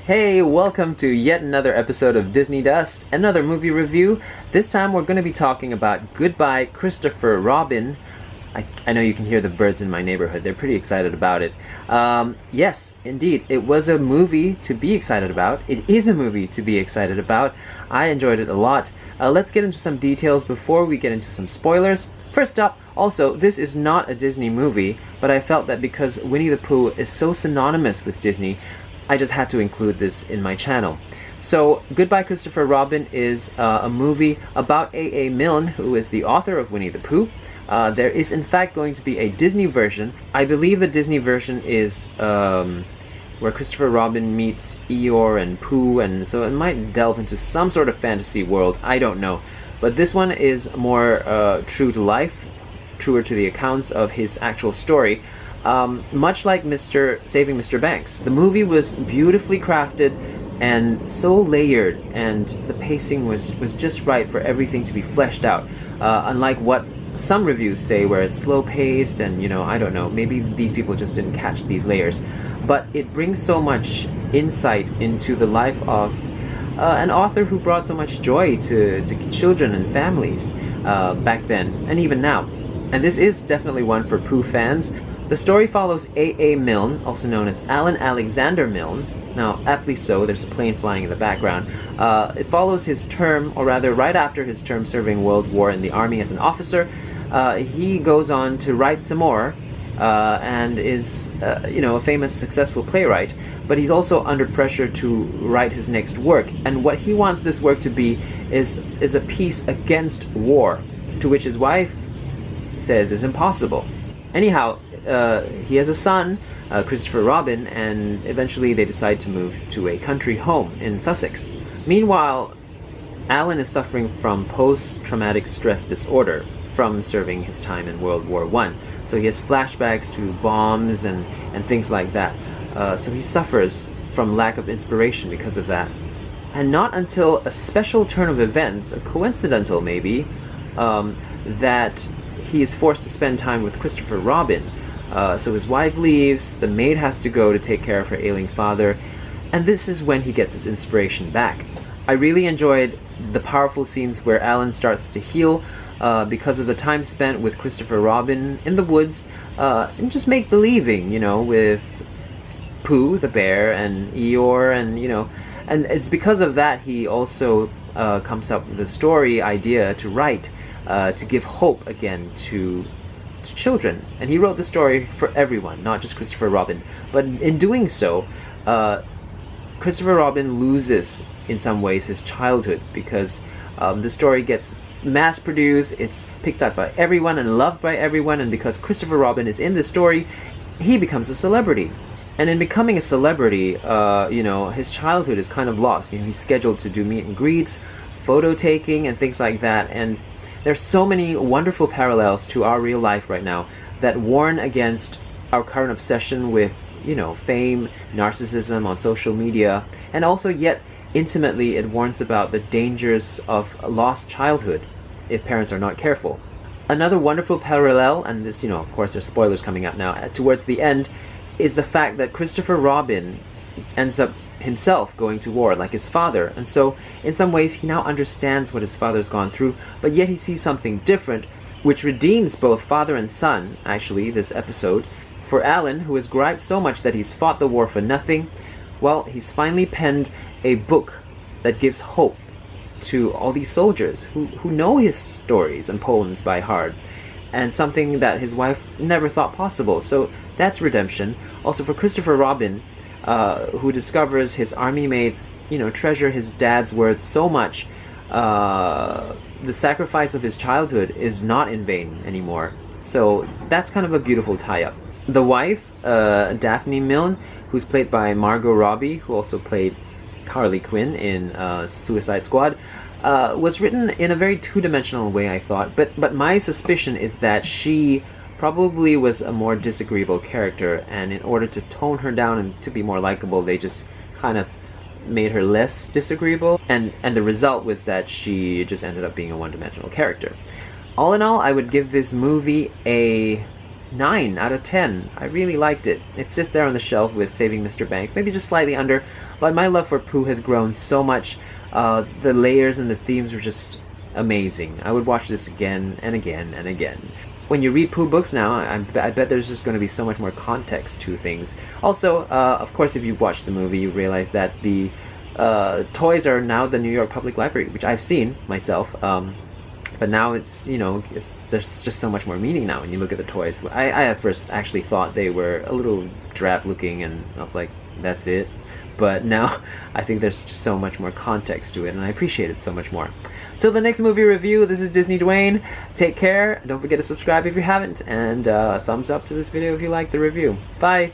Hey, welcome to yet another episode of Disney Dust, another movie review. This time we're going to be talking about Goodbye Christopher Robin. I know you can hear the birds in my neighborhood. They're pretty excited about it. Yes, indeed, it was a movie to be excited about. It is a movie to be excited about. I enjoyed it a lot. Let's get into some details before we get into some spoilers. First up, also, this is not a Disney movie, but I felt that because Winnie the Pooh is so synonymous with Disney, I just had to include this in my channel. So, Goodbye Christopher Robin is a movie about A.A. Milne, who is the author of Winnie the Pooh. There is in fact going to be a Disney version. I believe the Disney version is where Christopher Robin meets Eeyore and Pooh, and so it might delve into some sort of fantasy world. I don't know. But this one is more true to life, truer to the accounts of his actual story. Much like Saving Mr. Banks. The movie was beautifully crafted and so layered, and the pacing was just right for everything to be fleshed out. Unlike what some reviews say, where it's slow-paced and, I don't know, maybe these people just didn't catch these layers. But it brings so much insight into the life of an author who brought so much joy to children and families back then, and even now. And this is definitely one for Pooh fans. The story follows A.A. Milne, also known as Alan Alexander Milne. Now, aptly so, there's a plane flying in the background. It follows his term, or rather right after his term serving World War in the Army as an officer. He goes on to write some more, and is, a famous, successful playwright. But he's also under pressure to write his next work. And what he wants this work to be is a piece against war, to which his wife says is impossible. Anyhow, he has a son, Christopher Robin, and eventually they decide to move to a country home in Sussex. Meanwhile, Alan is suffering from post-traumatic stress disorder from serving his time in World War I. So he has flashbacks to bombs and things like that. So he suffers from lack of inspiration because of that. And not until a special turn of events, a coincidental maybe, that he is forced to spend time with Christopher Robin. So his wife leaves, the maid has to go to take care of her ailing father, and this is when he gets his inspiration back. I really enjoyed the powerful scenes where Alan starts to heal because of the time spent with Christopher Robin in the woods, and just make-believing, with Pooh, the bear, and Eeyore, and it's because of that he also comes up with a story idea to write, to give hope again to children. And he wrote the story for everyone, not just Christopher Robin. But in doing so, Christopher Robin loses, in some ways, his childhood, because the story gets mass-produced, it's picked up by everyone and loved by everyone, and because Christopher Robin is in the story, he becomes a celebrity. And in becoming a celebrity, his childhood is kind of lost. He's scheduled to do meet and greets, photo taking, and things like that, and there's so many wonderful parallels to our real life right now that warn against our current obsession with, fame, narcissism on social media, and also yet intimately it warns about the dangers of a lost childhood if parents are not careful. Another wonderful parallel, and this, of course there's spoilers coming out now, towards the end, is the fact that Christopher Robin ends up himself going to war like his father, and so in some ways he now understands what his father's gone through, but yet he sees something different, which redeems both father and son, actually, this episode. For Alan, who has griped so much that he's fought the war for nothing, well, he's finally penned a book that gives hope to all these soldiers who know his stories and poems by heart, and something that his wife never thought possible. So that's redemption. Also for Christopher Robin, who discovers his army mates, treasure his dad's words so much, the sacrifice of his childhood is not in vain anymore. So that's kind of a beautiful tie-up. The wife, Daphne Milne, who's played by Margot Robbie, who also played Harley Quinn in Suicide Squad, was written in a very two-dimensional way, I thought. But my suspicion is that she probably was a more disagreeable character, and in order to tone her down and to be more likable, they just kind of made her less disagreeable, and the result was that she just ended up being a one-dimensional character. All in all, I would give this movie a 9 out of 10. I really liked it. It sits there on the shelf with Saving Mr. Banks, maybe just slightly under, but my love for Pooh has grown so much. The layers and the themes were just amazing. I would watch this again and again and again. When you read Pooh books now, I bet there's just going to be so much more context to things. Also, of course, if you watch the movie, you realize that the toys are now the New York Public Library, which I've seen myself. But now it's, there's just so much more meaning now when you look at the toys. I at first actually thought they were a little drab looking, and I was like, that's it. But now I think there's just so much more context to it, and I appreciate it so much more. Till the next movie review, this is DisneyDwayne. Take care. Don't forget to subscribe if you haven't, and thumbs up to this video if you like the review. Bye!